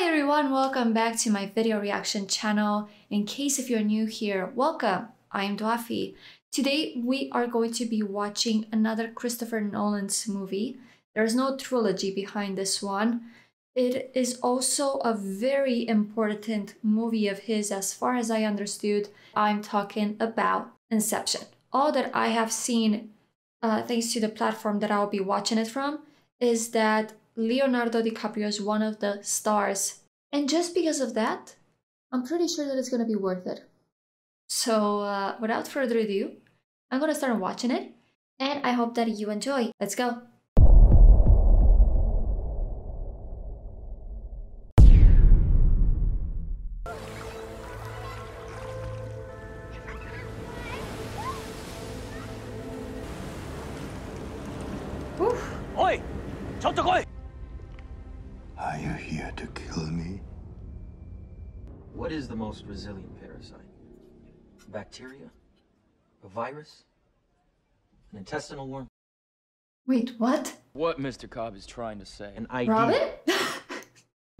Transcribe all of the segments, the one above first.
Hi everyone, welcome back to my video reaction channel. In case if you're new here, welcome. I'm Wolfie. Today we are going to be watching another Christopher Nolan's movie. There's no trilogy behind this one. It is also a very important movie of his as far as I understood. I'm talking about Inception. All that I have seen, thanks to the platform that I'll be watching it from, is that Leonardo DiCaprio is one of the stars. And just because of that, I'm pretty sure that it's going to be worth it. So without further ado, I'm going to start watching it. And I hope that you enjoy. Let's go. Oof. Oi! Oi! Are you here to kill me? What is the most resilient parasite? A bacteria? A virus? An intestinal worm? Wait, what? What Mr. Cobb is trying to say. An idea. Robin?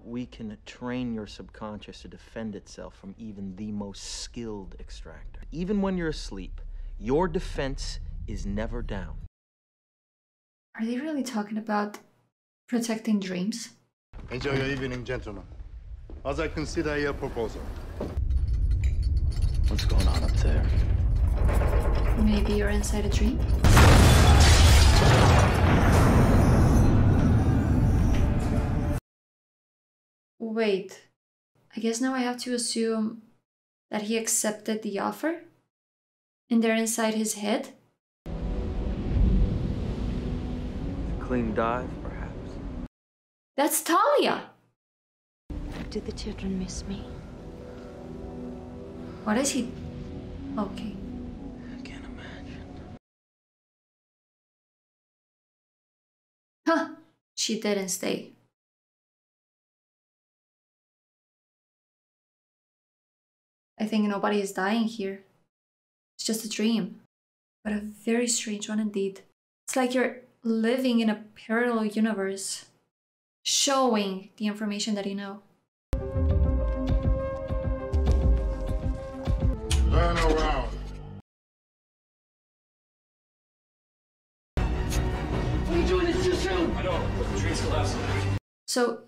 We can train your subconscious to defend itself from even the most skilled extractor. Even when you're asleep, your defense is never down. Are they really talking about protecting dreams? Enjoy your evening, gentlemen. As I consider your proposal. What's going on up there? Maybe you're inside a dream? Wait, I guess now I have to assume that he accepted the offer? And they're inside his head? A clean dive, perhaps. That's Talia! Do the children miss me? What is he? Okay. I can't imagine. Huh! She didn't stay. I think nobody is dying here. It's just a dream. But a very strange one indeed. It's like you're living in a parallel universe, showing the information that you know. Turn around. What are you doing this too soon? I know, but the dream's collapsing. So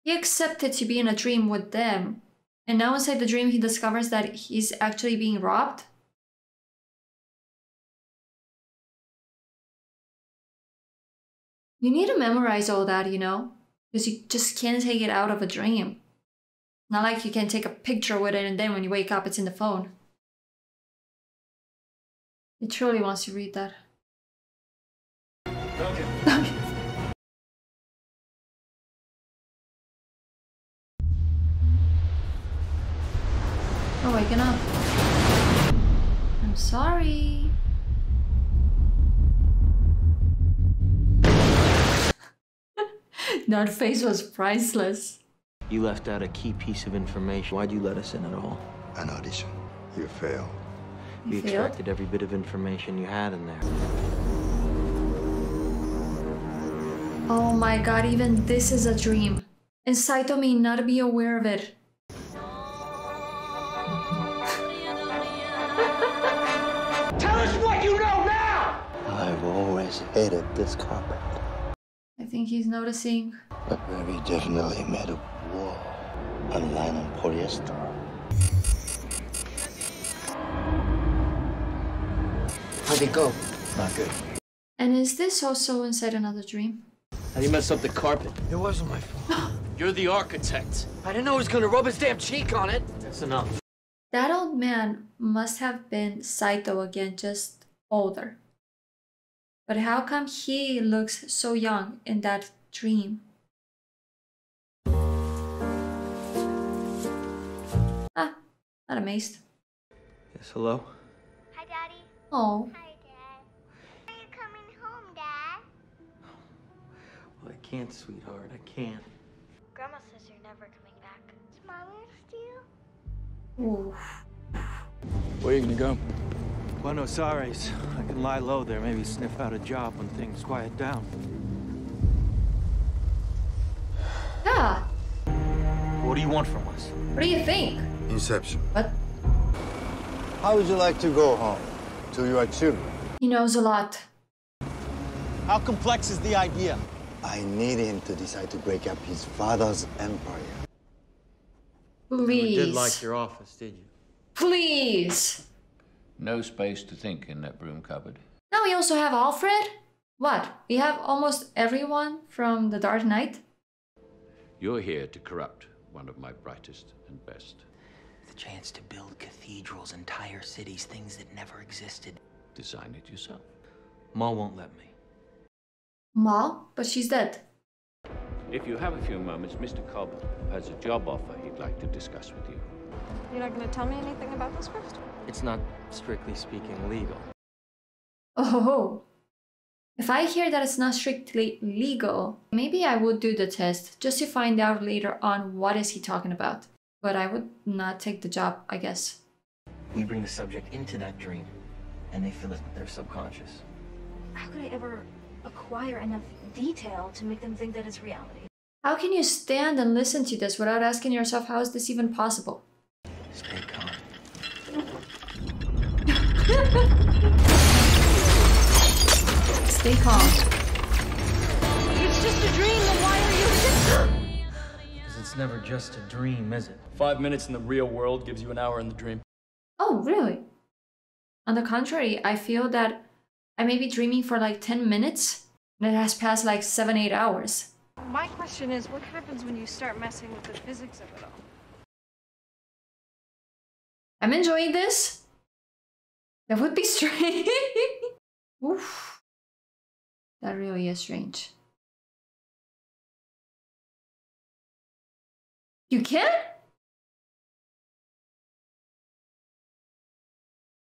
he accepted to be in a dream with them, and now inside the dream he discovers that he's actually being robbed? You need to memorize all that, you know? Because you just can't take it out of a dream. Not like you can take a picture with it and then when you wake up it's in the phone. He truly wants to read that. Okay. Oh, waking up. I'm sorry. That face was priceless. You left out a key piece of information. Why'd you let us in at all? An audition. You failed. We You failed? extracted every bit of information you had in there. Oh my god, even this is a dream. And Saito may not be aware of it. Tell us what you know now! I've always hated this carpet, I think he's noticing. but very definitely made of wool and nylon polyester. How'd it go? Not good. And is this also inside another dream? How'd you mess up the carpet? It wasn't my fault. You're the architect. I didn't know he was gonna rub his damn cheek on it. That's enough. That old man must have been Saito again, just older. But how come he looks so young in that dream? Ah, not amazed. Yes, hello? Hi, Daddy. Oh, Hi, Dad. Are you coming home, Dad? Well, I can't, sweetheart. I can't. Grandma says you're never coming back. Is Mommy still? oof. Where are you gonna go? Buenos Aires. I can lie low there, maybe sniff out a job when things quiet down. Yeah. What do you want from us? What do you think? Inception. What? How would you like to go home? To your children? He knows a lot. How complex is the idea? I need him to decide to break up his father's empire. Please. You did like your office, did you? Please. No space to think in that broom cupboard. Now we also have Alfred? What? We have almost everyone from The Dark Knight? You're here to corrupt one of my brightest and best. The chance to build cathedrals, entire cities, things that never existed. Design it yourself. Ma won't let me. Ma? But she's dead. If you have a few moments, Mr. Cobb has a job offer he'd like to discuss with you. You're not going to tell me anything about this first? It's not, strictly speaking, legal. Oh. If I hear that it's not strictly legal, maybe I would do the test just to find out later on what is he talking about. But I would not take the job, I guess. We bring the subject into that dream, and they fill it with their subconscious. How could I ever acquire enough detail to make them think that it's reality? How can you stand and listen to this without asking yourself, how is this even possible? Stay calm. Stay calm. If it's just a dream, then why are you... Because it's never just a dream, is it? 5 minutes in the real world gives you an hour in the dream. Oh, really? On the contrary, I feel that I may be dreaming for like 10 minutes, and it has passed like 7-8 hours. My question is, what happens when you start messing with the physics of it all? I'm enjoying this. That would be strange. Oof. That really is strange. You can?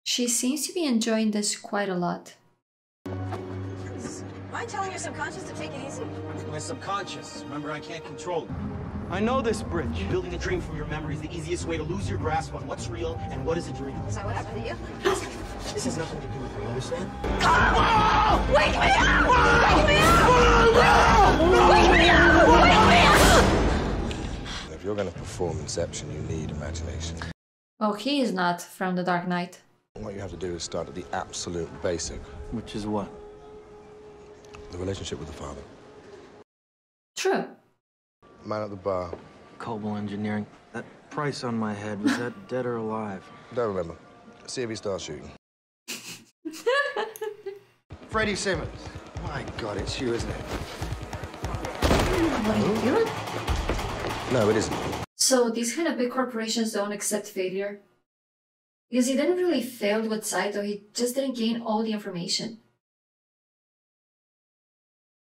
She seems to be enjoying this quite a lot. Am I telling your subconscious to take it easy? It's my subconscious. Remember, I can't control it. I know this bridge. Building a dream from your memory is the easiest way to lose your grasp on what's real and what is a dream. Is that what happened to you? This has nothing to do with you, understand? Wake me up! Wake me up! Wake me up! Wake me up! If you're going to perform Inception, you need imagination. Oh, he is not from The Dark Knight. What you have to do is start at the absolute basic. Which is what? The relationship with the father. True. Man at the bar. Coble Engineering. That price on my head, was that dead or alive? Don't remember. See if he starts shooting. Freddie Simmons. My God, it's you, isn't it? What are you doing? No, it isn't. So these kind of big corporations don't accept failure? Because he didn't really fail with Saito, he just didn't gain all the information.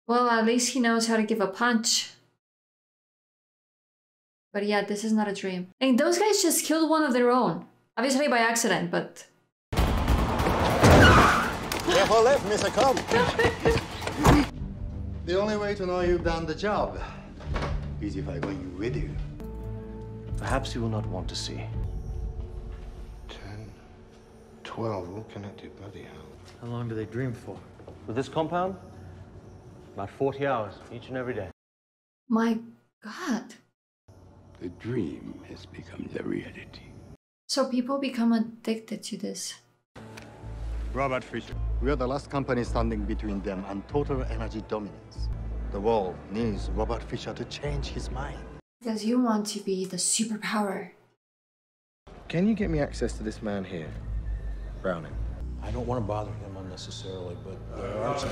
Well, at least he knows how to give a punch. But yeah, this is not a dream. And those guys just killed one of their own. Obviously by accident, but... Careful left, Mr. Cobb. The only way to know you've done the job is if I bring you with you. Perhaps you will not want to see. 10, 12, all connected, bloody hell. How long do they dream for? With this compound? About 40 hours, each and every day. My God. The dream has become the reality. So people become addicted to this. Robert Fisher. We are the last company standing between them and total energy dominance. The world needs Robert Fisher to change his mind. Because you want to be the superpower. Can you get me access to this man here? Browning. I don't want to bother him unnecessarily, but there are some...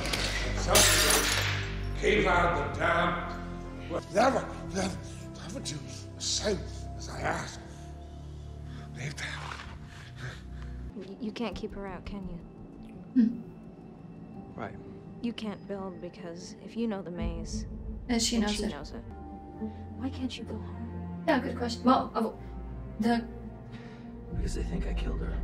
Keep out the damn... Never do the same as I asked. Leave them. You can't keep her out, can you? Right. You can't build because if you know the maze... And she knows she it. knows it. Why can't you go home? Yeah, good question. Well, Because they think I killed her.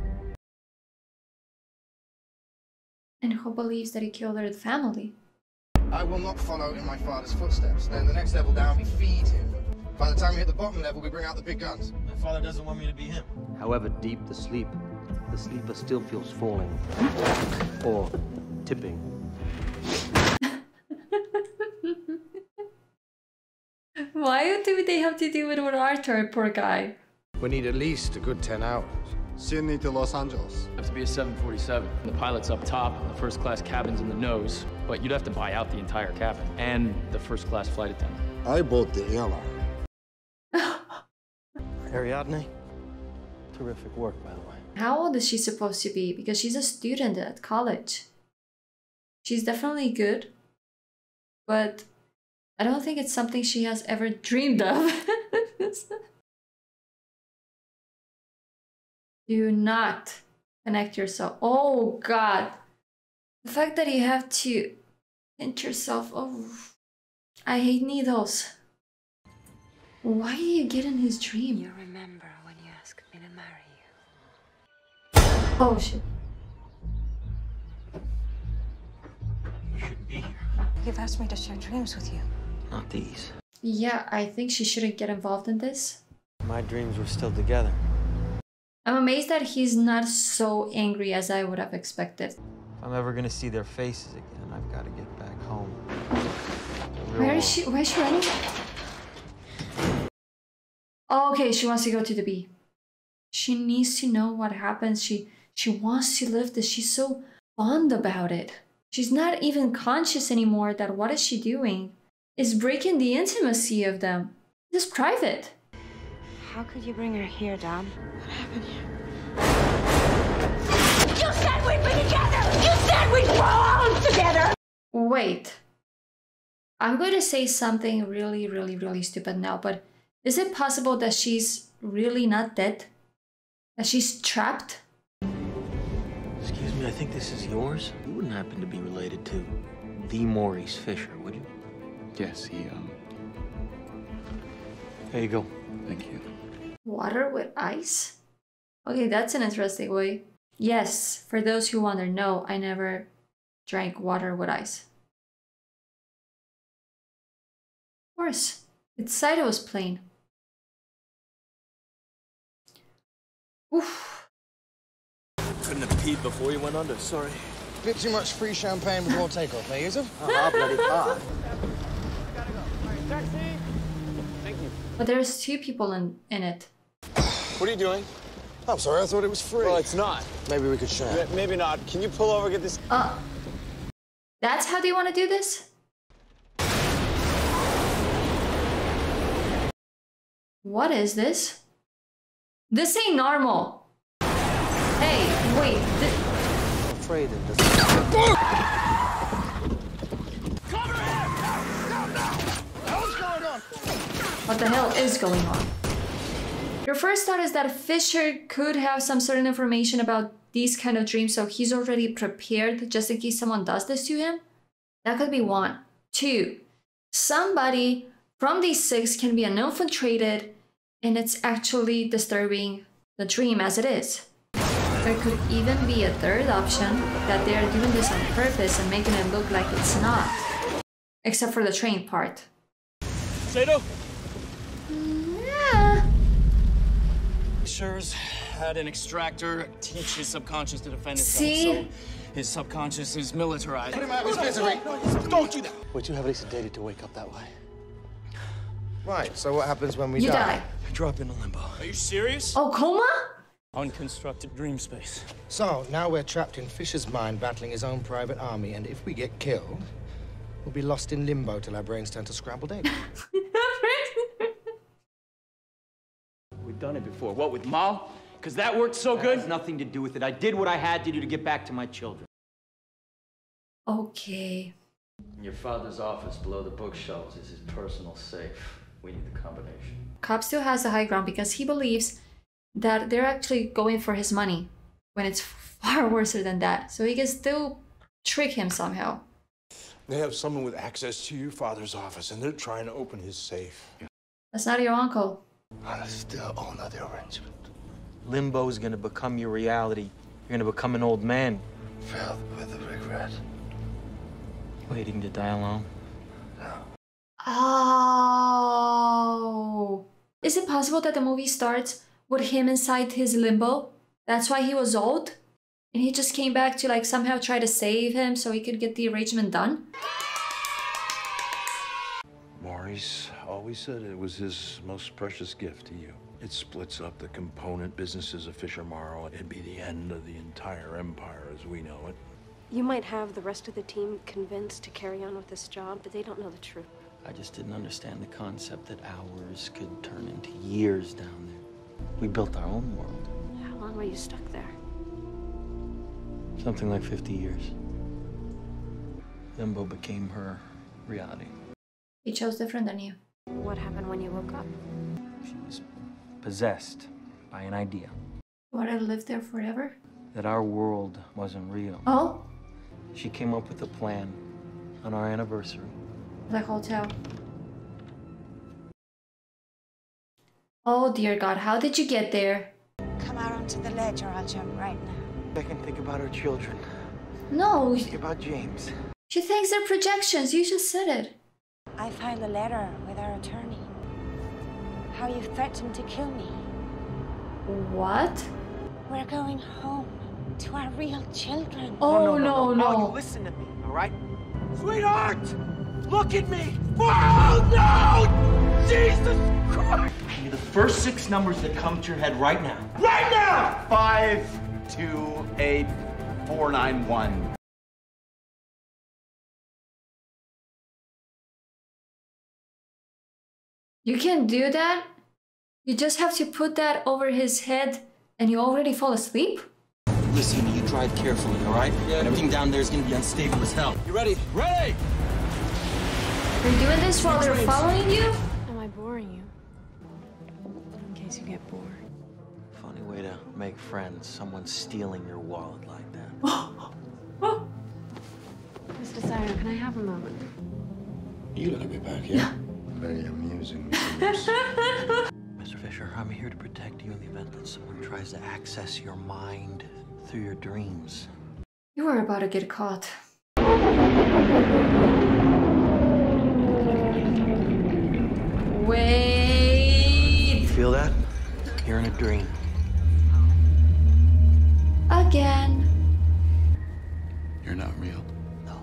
And who believes that he killed her family? I will not follow in my father's footsteps. Then the next level down, we feed him. By the time we hit the bottom level, we bring out the big guns. My father doesn't want me to be him. However deep the sleeper still feels falling. Or tipping. Why Why do they have to deal with Arthur, poor guy? We need at least a good 10 hours. Sydney to Los Angeles. Have to be a 747. The pilot's up top, the first class cabin's in the nose, but you'd have to buy out the entire cabin and the first class flight attendant. I bought the airline. Ariadne, terrific work, by the way. How old is she supposed to be? Because she's a student at college. She's definitely good, but I don't think it's something she has ever dreamed of. Do not connect yourself. Oh God. The fact that you have to pinch yourself. Oh, I hate needles. Why do you get in his dream? You remember when you asked me to marry you. Oh shit. You shouldn't be here. You've asked me to share dreams with you. Not these. Yeah, I think she shouldn't get involved in this. My dreams were still together. I'm amazed that he's not so angry as I would have expected. If I'm ever gonna see their faces again, I've got to get back home. Where is she running? Oh, okay, she wants to go to the bee. She needs to know what happens. She wants to live this. She's so fond about it. She's not even conscious anymore that what is she doing is breaking the intimacy of them. It's private. How could you bring her here, Dom? What happened here? You said we'd be together! You said we'd grow old together! Wait. I'm going to say something really, really, really stupid now, but is it possible that she's really not dead? That she's trapped? Excuse me, I think this is yours. You wouldn't happen to be related to the Maurice Fisher, would you? Yes, he, There you go. Thank you. Water with ice? Okay, that's an interesting way. Yes, for those who wonder, no, I never drank water with ice. Of course, its side was plain. Oof. Couldn't have peed before you went under, sorry. Bit too much free champagne before takeoff, eh, Yusuf? Ah, bloody car. Taxi! Thank you. But there's two people in it. What are you doing? I'm sorry, I thought it was free. Well, it's not. Maybe we could share. Maybe not. Can you pull over, get this? That's how they want to do this? What is this? This ain't normal. Hey, wait. I'm afraid it doesn't. Cover him! No! What's going on? What the hell is going on? Your first thought is that Fisher could have some certain information about these kind of dreams, so he's already prepared just in case someone does this to him. That could be one. Two, somebody from these six can be infiltrated and it's actually disturbing the dream as it is. There could even be a third option that they're doing this on purpose and making it look like it's not. Except for the train part. Sato? Yeah. Fisher's had an extractor teach his subconscious to defend itself. See? So his subconscious is militarized. Put him out of his misery. Don't do that. We're too heavily sedated to wake up that way. Right, so what happens when we You die. I drop into limbo. Are you serious? Oh, coma? Unconstructed dream space. So, now we're trapped in Fisher's mind battling his own private army, and if we get killed, we'll be lost in limbo till our brains turn to scrambled eggs. We've done it before. What, with Mal? Because that worked so good? That has nothing to do with it. I did what I had to do to get back to my children. Okay. In your father's office below the bookshelves is his personal safe. We need the combination. Cobb still has the high ground because he believes that they're actually going for his money when it's far worse than that. So he can still trick him somehow. They have someone with access to your father's office, and they're trying to open his safe. That's not your uncle. I still honor the arrangement. Limbo is gonna become your reality. You're gonna become an old man. Filled with regret. Waiting to die alone. Oh. Is it possible that the movie starts with him inside his limbo? That's why he was old? And he just came back to like somehow try to save him so he could get the arrangement done? Maurice always always said it was his most precious gift to you. It splits up the component businesses of Fisher Morrow. It'd be the end of the entire empire as we know it. You might have the rest of the team convinced to carry on with this job, but they don't know the truth. I just didn't understand the concept that hours could turn into years down there. We built our own world. How long were you stuck there? Something like 50 years. Limbo became her reality. He chose different than you. What happened when you woke up? She was possessed by an idea. Would I live there forever? That our world wasn't real. Oh? She came up with a plan on our anniversary. The hotel. Oh dear God, how did you get there? Come out onto the ledge or I'll jump right now. I can think about our children. No. Think about James. She thinks they're projections. You just said it. I filed a letter with our attorney. How you threatened to kill me. What? We're going home to our real children. Oh, no. Oh, you listen to me, all right? Sweetheart! Look at me! Oh, no! Jesus Christ! Give me the first 6 numbers that come to your head right now. Right now! 528491. You can do that? You just have to put that over his head and you already fall asleep? Listen, you drive carefully, all right? Yeah. And everything down there is gonna be unstable as hell. You ready? Ready! You're doing this while they're following you? Am I boring you? In case you get bored. Funny way to make friends, someone stealing your wallet like that. Mr. Siren, can I have a moment? You let me back here. Very amusing. Mr. Fisher, I'm here to protect you in the event that someone tries to access your mind through your dreams. You are about to get caught. Wait! Feel that? You're in a dream. Again. You're not real. No.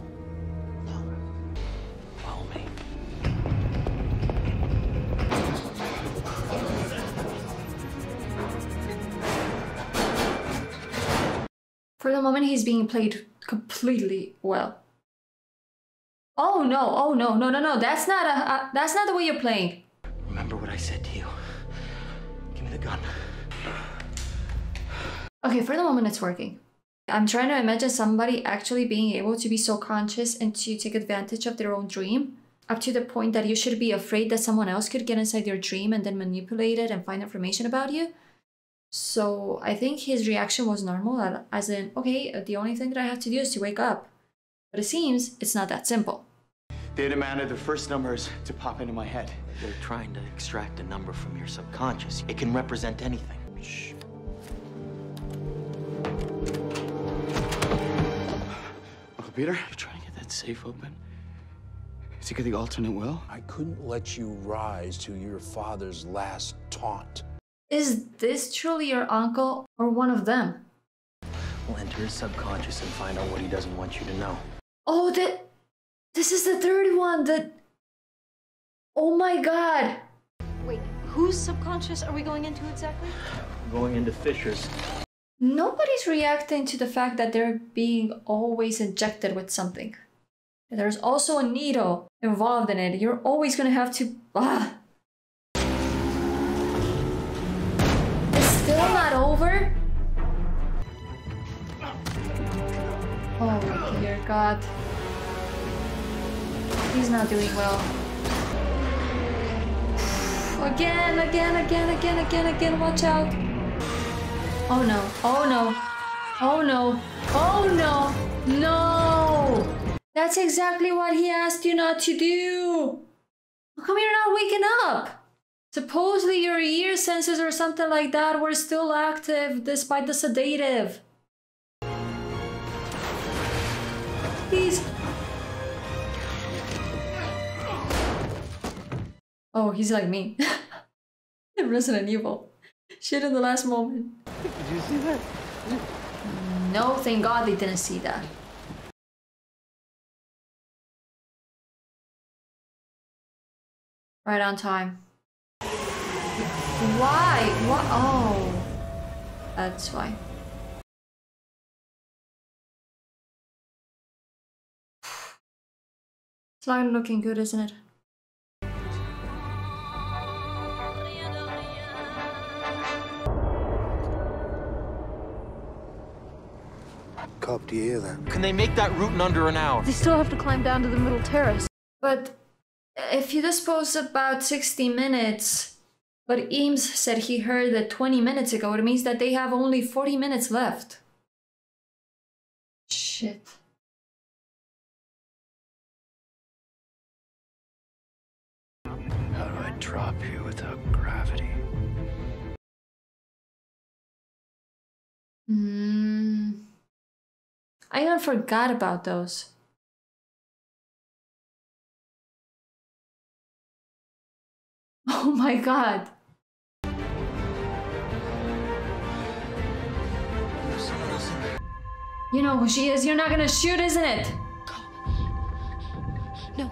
Follow me. For the moment, he's being played completely well. Oh no! No! That's not the way you're playing. Remember what I said to you. Give me the gun. Okay, for the moment, it's working. I'm trying to imagine somebody actually being able to be so conscious and to take advantage of their own dream, up to the point that you should be afraid that someone else could get inside your dream and then manipulate it and find information about you. So I think his reaction was normal, as in, okay, the only thing that I have to do is to wake up. But it seems it's not that simple. They demanded the first numbers to pop into my head. They're trying to extract a number from your subconscious. It can represent anything. Shh. Uncle Peter, you're trying to get that safe open? Is he got the alternate will? I couldn't let you rise to your father's last taunt. Is this truly your uncle or one of them? We'll enter his subconscious and find out what he doesn't want you to know. Oh, this is the third one. Oh my God. Wait, whose subconscious are we going into exactly? Going into Fisher's. Nobody's reacting to the fact that they're being always injected with something. There's also a needle involved in it. You're always gonna have to... It's still not over? Oh dear God. He's not doing well. Again, watch out. Oh no, oh no, oh no, oh no, no! That's exactly what he asked you not to do! How come you're not waking up? Supposedly your ear senses or something like that were still active despite the sedative. Please. Oh, he's like me. Resident Evil. Shit in the last moment. Did you see that? No, thank God they didn't see that. Right on time. Why? What? Oh. That's why. It's not looking good, isn't it? Cobb, do you hear that? Can they make that route in under an hour? They still have to climb down to the middle terrace. But if you dispose about 60 minutes, but Eames said he heard that 20 minutes ago, it means that they have only 40 minutes left. Shit. How do I drop you without gravity? I even forgot about those. Oh my god. You know who she is. You're not gonna shoot, isn't it? No.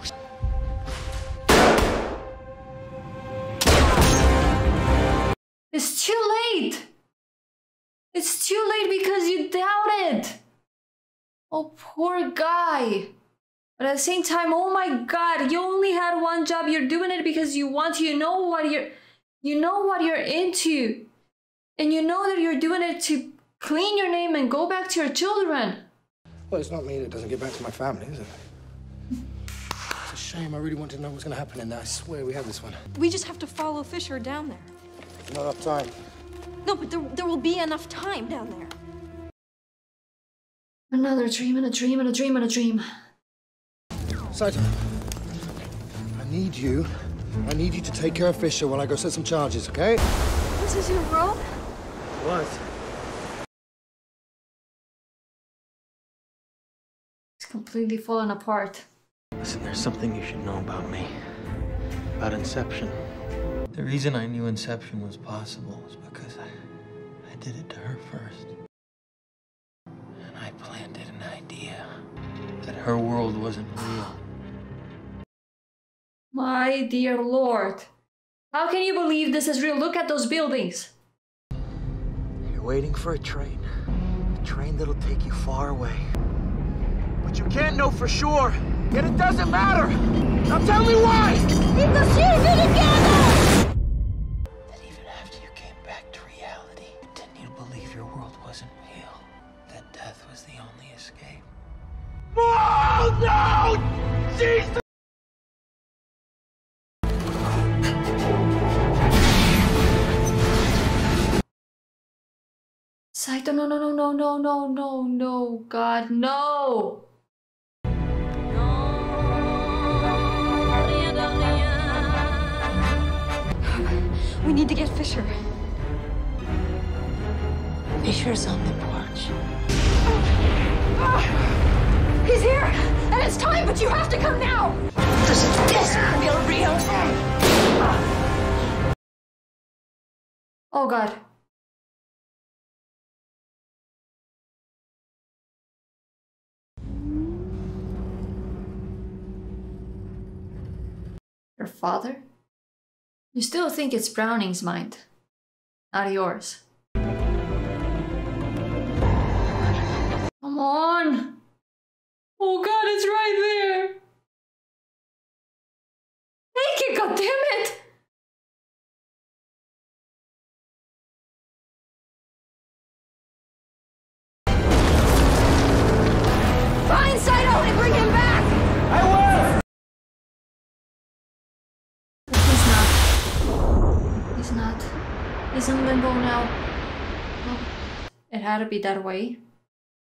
It's too late. It's too late because you doubted. Oh, poor guy. But at the same time, oh my god, you only had one job. You're doing it because you want to. You know what you're into. And you know that you're doing it to clean your name and go back to your children. Well, it's not me that doesn't get back to my family, is it? It's a shame. I really wanted to know what's going to happen in there. I swear we have this one. We just have to follow Fisher down there. Not enough time. No, but there will be enough time down there. Another dream and a dream and a dream and a dream. Saito, I need you to take care of Fisher while I go set some charges, okay? This is your world? What? It's completely fallen apart. Listen, there's something you should know about me. About Inception. The reason I knew Inception was possible was because I did it to her first. And I planted an idea that her world wasn't real. My dear Lord. How can you believe this is real? Look at those buildings. You're waiting for a train that'll take you far away. But you can't know for sure, yet it doesn't matter. Now tell me why! Because you're together! That even after you came back to reality, you continued to believe your world wasn't real. That death was the only escape. Oh, no! Jesus! Saito, no, God, no! We need to get Fisher. Fisher's on the porch. He's here! And it's time, but you have to come now! Does this feel real? Oh God. Your father? You still think it's Browning's mind, not yours. Come on! Oh God, it's right there! Take it, goddammit! Find Saito and bring him back! I will! He's not. He's in limbo now. Well, it had to be that way.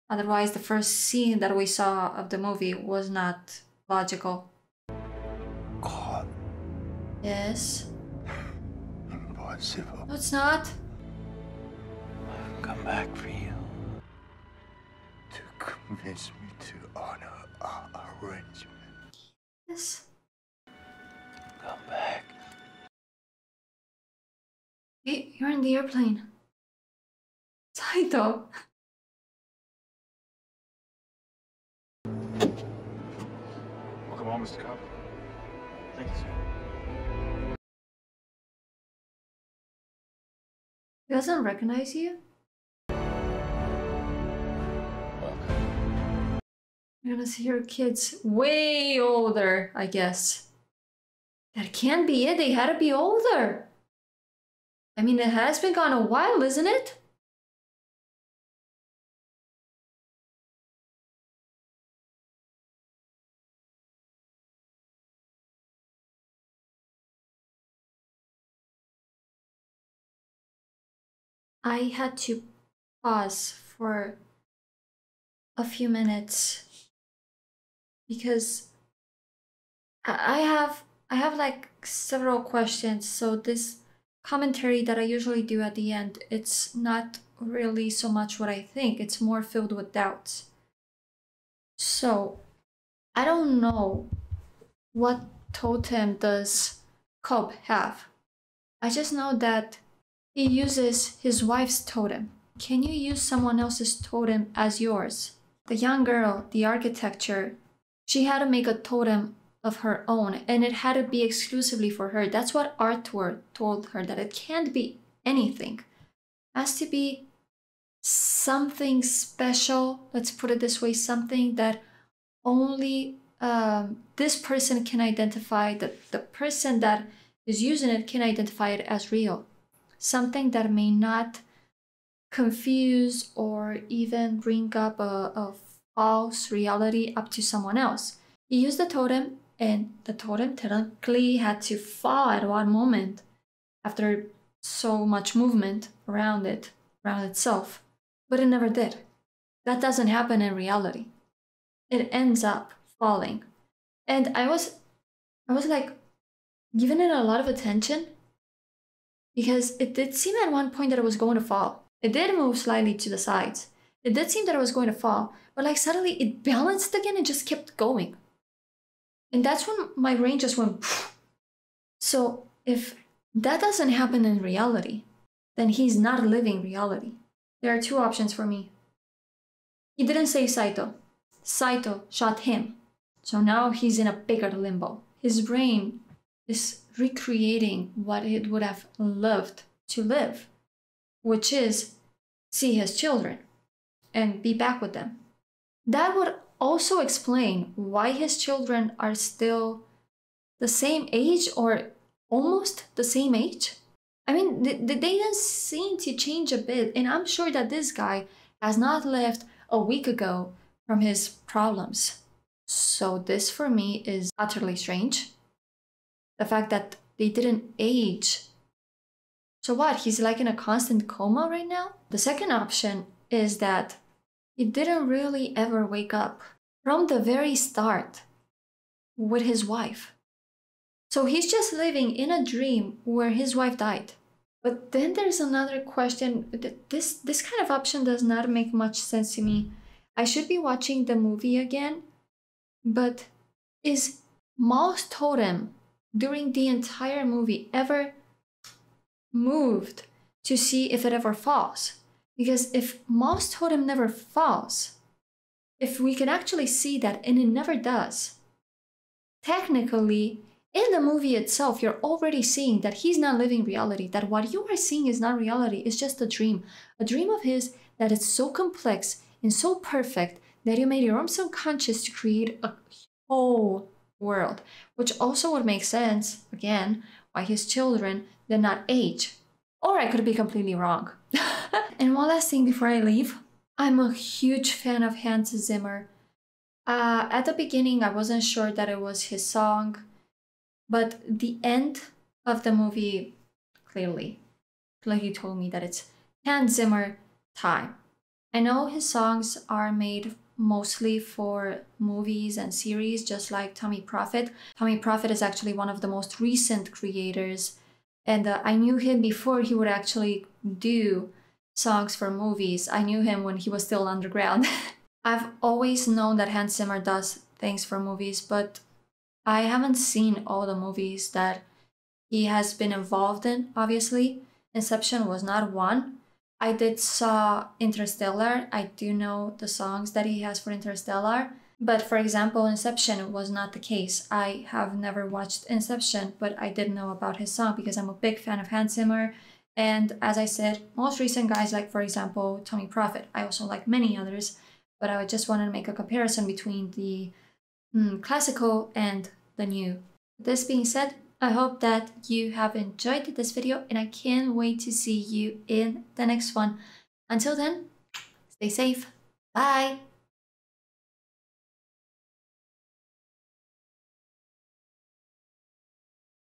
Otherwise, the first scene that we saw of the movie was not logical. Cobb. Yes? Impossible. No, it's not. I've come back for you. To convince me to honor our arrangement. Yes. Come back. Hey, you're in the airplane. Saito. Welcome home, Mr. Cobb. Thank you, sir. He doesn't recognize you? You're gonna see your kids way older, I guess. That can't be it. They had to be older. I mean, it has been gone a while, isn't it? I had to pause for a few minutes because I have like several questions. So this commentary that I usually do at the end, it's not really so much what I think, it's more filled with doubts. So I don't know what totem does Cobb have. I just know that he uses his wife's totem. Can you use someone else's totem as yours? The young girl, the architecture, she had to make a totem of her own, and it had to be exclusively for her. That's what Arthur told her, that it can't be anything. It has to be something special, let's put it this way, something that only this person can identify, that the person that is using it can identify it as real. Something that may not confuse or even bring up a false reality up to someone else. He used the totem, and the totem technically had to fall at one moment after so much movement around it, around itself. But it never did. That doesn't happen in reality. It ends up falling. And I was like giving it a lot of attention because it did seem at one point that it was going to fall. It did move slightly to the sides. It did seem that it was going to fall, but like suddenly it balanced again and just kept going. And that's when my brain just went poof. So if that doesn't happen in reality, then he's not living reality. There are two options for me. He didn't say Saito. Saito shot him. So now he's in a bigger limbo. His brain is recreating what it would have loved to live, which is see his children and be back with them. That would also explain why his children are still the same age or almost the same age. I mean, they didn't seem to change a bit, and I'm sure that this guy has not left a week ago from his problems. So this for me is utterly strange. The fact that they didn't age. So what, he's like in a constant coma right now? The second option is that he didn't really ever wake up from the very start with his wife. So he's just living in a dream where his wife died. But then there's another question. This kind of option does not make much sense to me. I should be watching the movie again, but is Maul's totem during the entire movie ever moved to see if it ever falls? Because if Maul's totem never falls, if we can actually see that and it never does, technically, in the movie itself, you're already seeing that he's not living reality, that what you are seeing is not reality, it's just a dream of his that is so complex and so perfect that you made your own subconscious to create a whole world, which also would make sense, again, why his children did not age. Or I could be completely wrong. And one last thing before I leave, I'm a huge fan of Hans Zimmer. At the beginning, I wasn't sure that it was his song, but the end of the movie clearly told me that it's Hans Zimmer time. I know his songs are made mostly for movies and series, just like Tommy Profit. Tommy Profit is actually one of the most recent creators, and I knew him before he would actually do songs for movies. I knew him when he was still underground. I've always known that Hans Zimmer does things for movies, but I haven't seen all the movies that he has been involved in, obviously. Inception was not one. I did saw Interstellar. I do know the songs that he has for Interstellar. But for example, Inception was not the case. I have never watched Inception, but I did know about his song because I'm a big fan of Hans Zimmer. And as I said, most recent guys, like for example, Tommy Prophet, I also like many others, but I just wanted to make a comparison between the classical and the new. This being said, I hope that you have enjoyed this video and I can't wait to see you in the next one. Until then, stay safe. Bye.